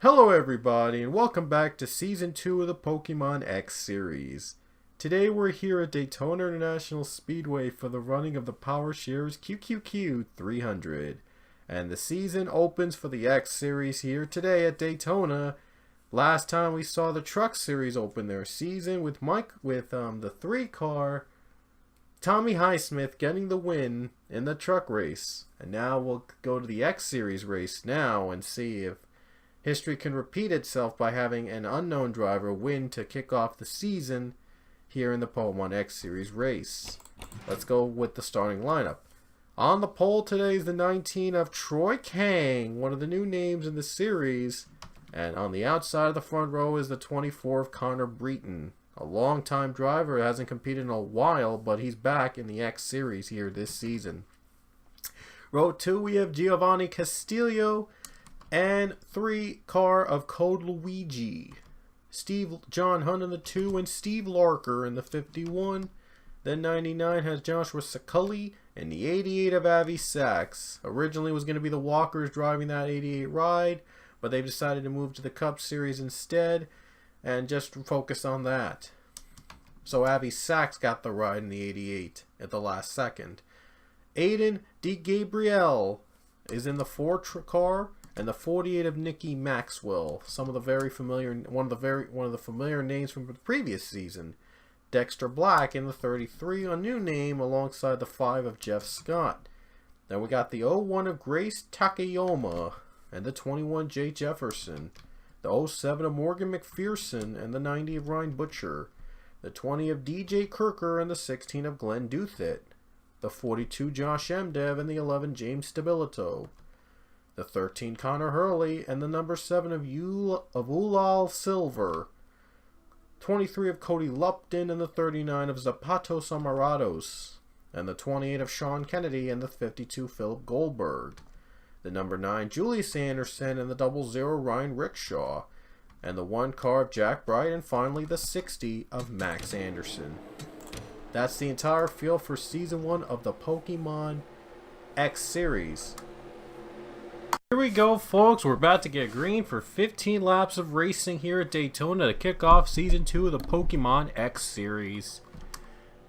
Hello everybody and welcome back to Season 2 of the Pokemon X series. Today we're here at Daytona International Speedway for the running of the Power Shares QQQ 300. And the season opens for the X series here today at Daytona. Last time we saw the Truck series open their season with the 3-car Tommy Highsmith getting the win in the truck race. And now we'll go to the X series race now and see if history can repeat itself by having an unknown driver win to kick off the season here in the Pokemon X Series race. Let's go with the starting lineup. On the pole today is the 19 of Troy Kang, one of the new names in the series. And on the outside of the front row is the 24 of Connor Breton, a long-time driver who hasn't competed in a while, but he's back in the X Series here this season. Row 2 we have Giovanni Castillo, and 3-car of Code Luigi. John Hunt in the 2 and Steve Larker in the 51. Then 99 has Joshua Saculli and the 88 of Avi Sachs. Originally was going to be the Walkers driving that 88 ride, but they've decided to move to the Cup Series instead and just focus on that. So Avi Sachs got the ride in the 88 at the last second. Aiden DeGabriel is in the 4-car. And the 48 of Nikki Maxwell, one of the familiar names from the previous season. Dexter Black in the 33, a new name alongside the 5 of Jeff Scott. Then we got the 01 of Grace Takayama and the 21 Jay Jefferson. The 07 of Morgan McPherson and the 90 of Ryan Butcher. The 20 of DJ Kirker and the 16 of Glenn Duthit. The 42 Josh Emdev and the 11 James Stabilito. The 13 Connor Hurley, and the number 7 of Ulal Silver. 23 of Cody Lupton, and the 39 of Zapatos Amarados. And the 28 of Sean Kennedy, and the 52 Philip Goldberg. The number 9 Julius Anderson, and the 00 Ryan Rickshaw. And the 1-car of Jack Bright, and finally the 60 of Max Anderson. That's the entire field for Season 1 of the Pokemon X series. Here we go, folks. We're about to get green for 15 laps of racing here at Daytona to kick off Season 2 of the Pokemon X series.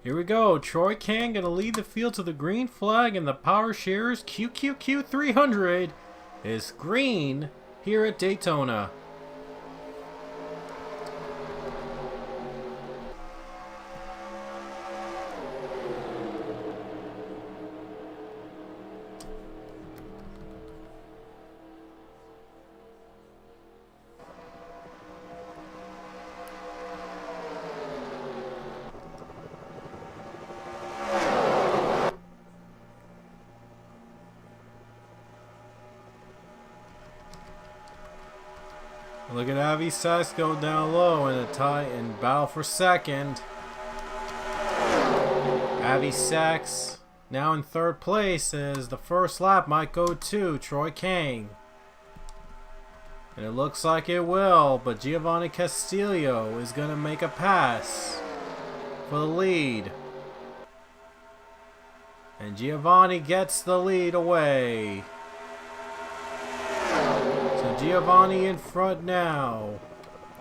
Here we go. Troy Kang going to lead the field to the green flag, and the Power Shares QQQ 300 is green here at Daytona. Look at Avi Sachs go down low in a tie and battle for second. Avi Sachs now in third place as the first lap might go to Troy Kang. And it looks like it will, but Giovanni Castillo is going to make a pass for the lead. And Giovanni gets the lead away. Giovanni in front now.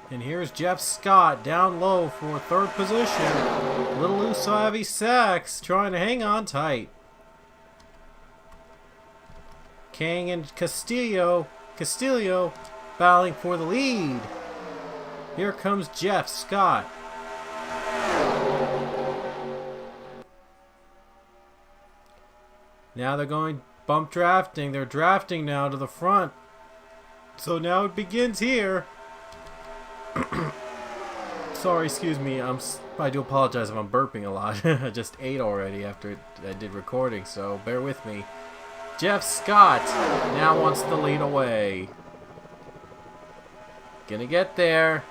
And here's Jeff Scott down low for third position. Little loose Avi Sachs trying to hang on tight. Kang and Castillo battling for the lead. Here comes Jeff Scott. Now they're going bump drafting. They're drafting now to the front. So now it begins here. Sorry, excuse me. I do apologize if I'm burping a lot. I just ate already after I did recording, so bear with me. Jeff Scott now wants the lead away. Gonna get there.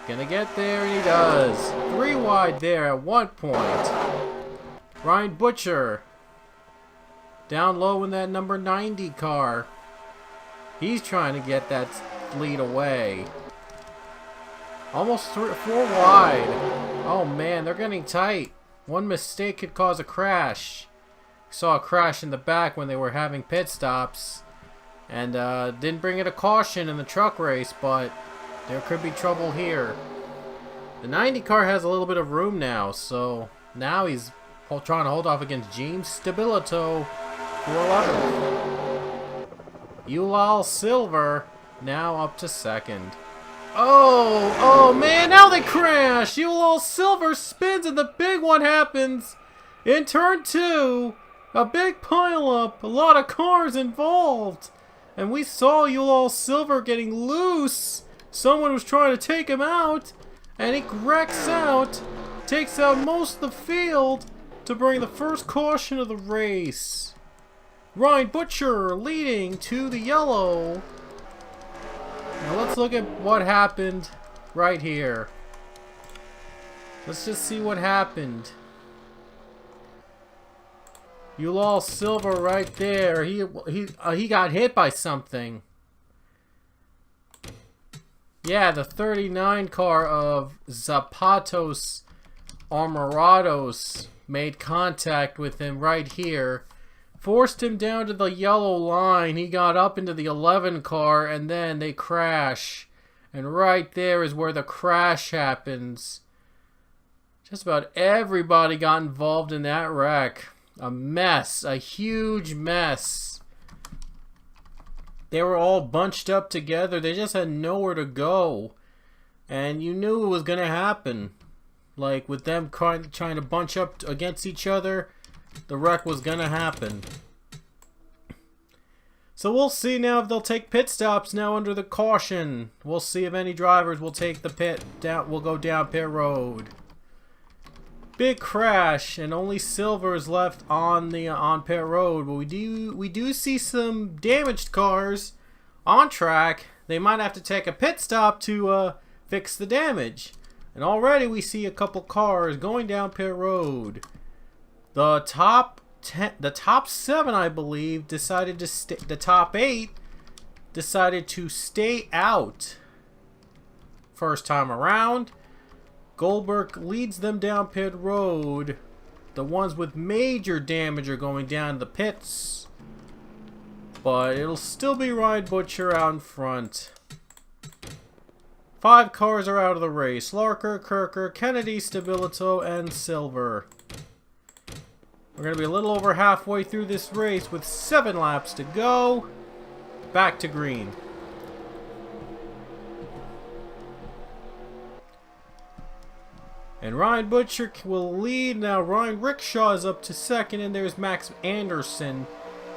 And he does. 3 wide there at one point. Ryan Butcher down low in that number 90 car. He's trying to get that lead away. Almost 4 wide. Oh man, they're getting tight. One mistake could cause a crash. Saw a crash in the back when they were having pit stops. And didn't bring it a caution in the truck race, but there could be trouble here. The 90 car has a little bit of room now, so now he's trying to hold off against James Stabilito for 11th. Ulal Silver now up to 2nd. Oh man, now they crash! Ulal Silver spins and the big one happens in turn 2. A big pileup, a lot of cars involved. And we saw Ulal Silver getting loose. Someone was trying to take him out. And he wrecks out, takes out most of the field to bring the first caution of the race. Ryan Butcher leading to the yellow. Now let's look at what happened right here. Let's just see what happened. Ulal Silver right there. He got hit by something. Yeah, the 39 car of Zapatos Armorados made contact with him right here. Forced him down to the yellow line. He got up into the 11 car and then they crash. And right there is where the crash happens. Just about everybody got involved in that wreck. A mess. A huge mess. They were all bunched up together. They just had nowhere to go. And you knew it was going to happen. Like, with them trying to bunch up against each other, the wreck was going to happen. So we'll see now if they'll take pit stops now under the caution. We'll see if any drivers will take the pit down. We'll go down pit road. Big crash, and only Silver is left on pit road. But we do see some damaged cars on track. They might have to take a pit stop to fix the damage. And already we see a couple cars going down pit road. The top 7, I believe, decided to stay. The top 8 decided to stay out. First time around. Goldberg leads them down pit road. The ones with major damage are going down the pits. But it'll still be Ryan Butcher out in front. 5 cars are out of the race. Larker, Kirker, Kennedy, Stabilito, and Silver. We're going to be a little over halfway through this race with 7 laps to go. Back to green. And Ryan Butcher will lead. Now Ryan Rickshaw is up to 2nd, and there's Max Anderson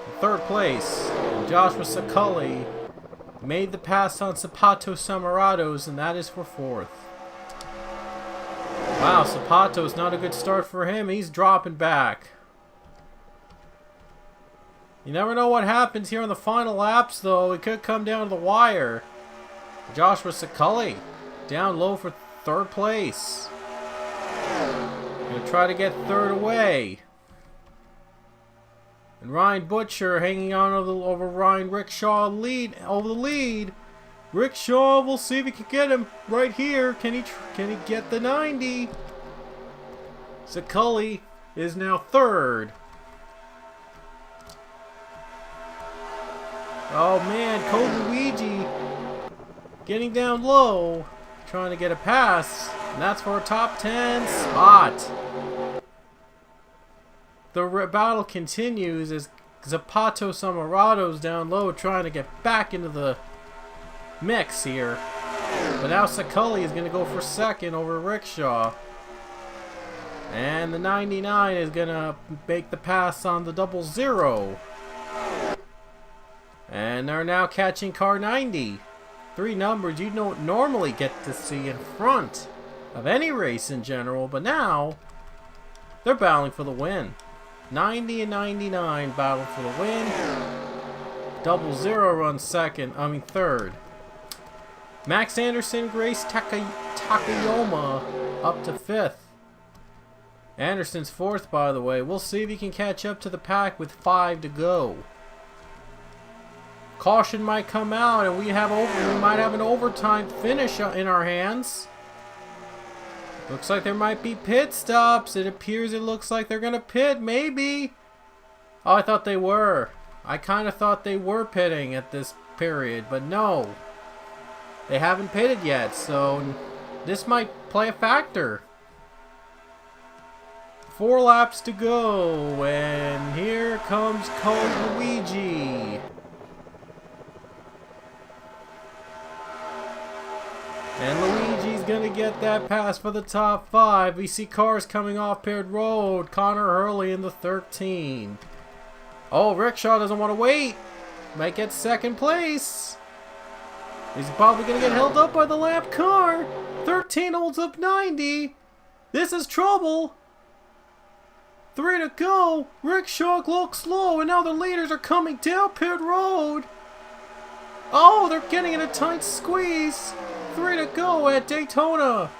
in 3rd place. And Joshua Saculli made the pass on Zapato Samarados, and that is for 4th. Wow, Zapato's not a good start for him. He's dropping back. You never know what happens here on the final laps, though. It could come down to the wire. Joshua Saculli down low for 3rd place. Gonna try to get 3rd away. And Ryan Butcher hanging on over Ryan Rickshaw over the lead. Rickshaw, we'll see if he can get him right here. Can he get the 90? Saculli is now 3rd. Oh man, Luigi getting down low, trying to get a pass. And that's for a top 10 spot. The battle continues as Zapato Samarado's down low trying to get back into the mix here. But now Saculli is going to go for 2nd over Rickshaw. And the 99 is going to make the pass on the 00. And they're now catching car 90. 3 numbers you don't normally get to see in front of any race in general, but now they're battling for the win. 90 and 99 battle for the win. 00 runs 3rd. Max Anderson, Grace Takayama up to 5th. Anderson's 4th, by the way. We'll see if he can catch up to the pack with 5 to go. Caution might come out, and we might have an overtime finish in our hands. Looks like there might be pit stops. It looks like they're going to pit, maybe. Oh, I thought they were. I kind of thought they were pitting at this period, but no. They haven't pitted yet, so this might play a factor. 4 laps to go, and here comes Code Luigi. And Luigi's gonna get that pass for the top 5. We see cars coming off paired road. Connor Hurley in the 13. Oh, Rickshaw doesn't want to wait. Might get second place. He's probably gonna get held up by the lap car. 13 holds up 90. This is trouble. 3 to go. Rickshaw looks slow, and now the leaders are coming down pit road. Oh, they're getting in a tight squeeze. 3 to go at Daytona.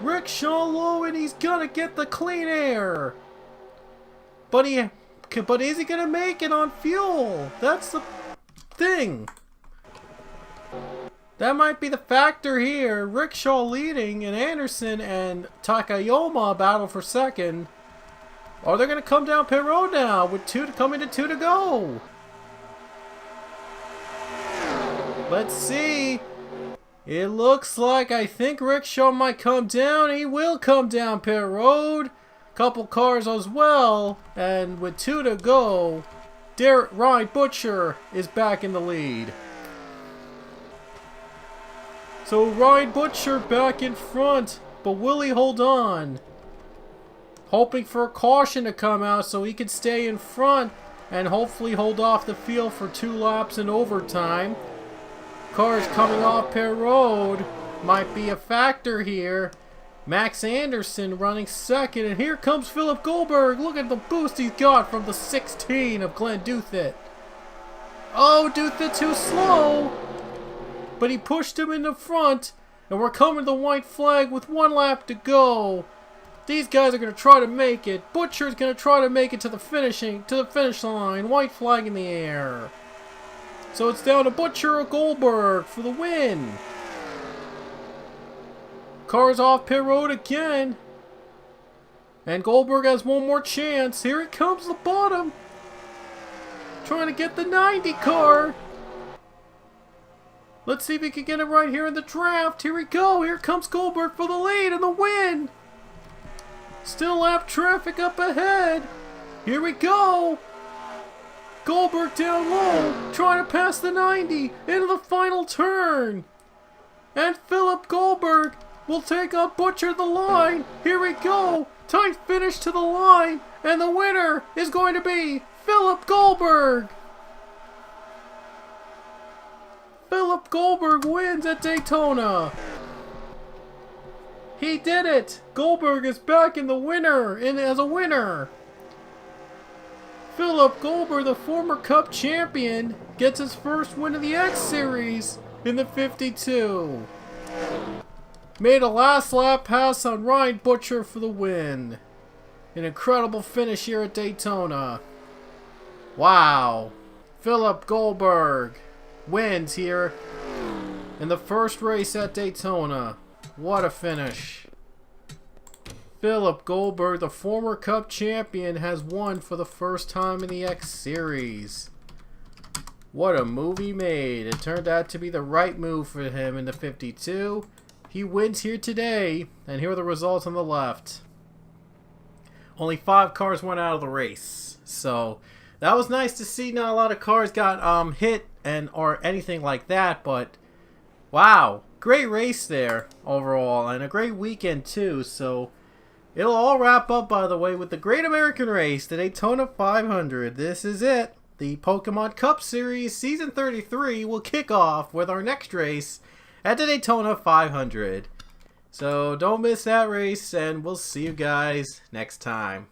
Rickshaw low, and he's gonna get the clean air. But is he gonna make it on fuel? That's the thing. That might be the factor here. Rickshaw leading, and Anderson and Takayama battle for second. Oh, they're gonna come down pit road now with 2 to come into 2 to go. Let's see. It looks like I think Rickshaw might come down. He will come down pit road. Couple cars as well. And with 2 to go, Ryan Butcher is back in the lead. So Ryan Butcher back in front. But will he hold on? Hoping for a caution to come out so he can stay in front and hopefully hold off the field for 2 laps in overtime. Cars coming off pit road might be a factor here. Max Anderson running second, and here comes Philip Goldberg. Look at the boost he's got from the 16 of Glenn Duthit. Oh, Duthit too slow, but he pushed him in the front, and we're coming to the white flag with 1 lap to go. These guys are going to try to make it. Butcher's going to try to make it to the finish line. White flag in the air. So it's down to Butcher or Goldberg for the win. Cars off pit road again. And Goldberg has 1 more chance. Here it comes the bottom. Trying to get the 90 car. Let's see if he can get it right here in the draft. Here we go. Here comes Goldberg for the lead and the win. Still lap traffic up ahead. Here we go. Goldberg down low, trying to pass the 90 into the final turn. And Philip Goldberg will take on Butcher the line. Here we go. Tight finish to the line. And the winner is going to be Philip Goldberg. Philip Goldberg wins at Daytona. He did it. Goldberg is back in the winner as a winner. Philip Goldberg, the former Cup champion, gets his first win of the X Series in the 52. Made a last lap pass on Ryan Butcher for the win. An incredible finish here at Daytona. Wow. Philip Goldberg wins here in the first race at Daytona. What a finish. Philip Goldberg, the former Cup champion, has won for the first time in the X Series. What a move he made. It turned out to be the right move for him in the 52. He wins here today, and here are the results on the left. Only 5 cars went out of the race. So that was nice to see. Not a lot of cars got hit or anything like that, but wow. Great race there overall, and a great weekend too. So it'll all wrap up, by the way, with the Great American Race, the Daytona 500. This is it. The Pokemon Cup Series Season 33 will kick off with our next race at the Daytona 500. So don't miss that race, and we'll see you guys next time.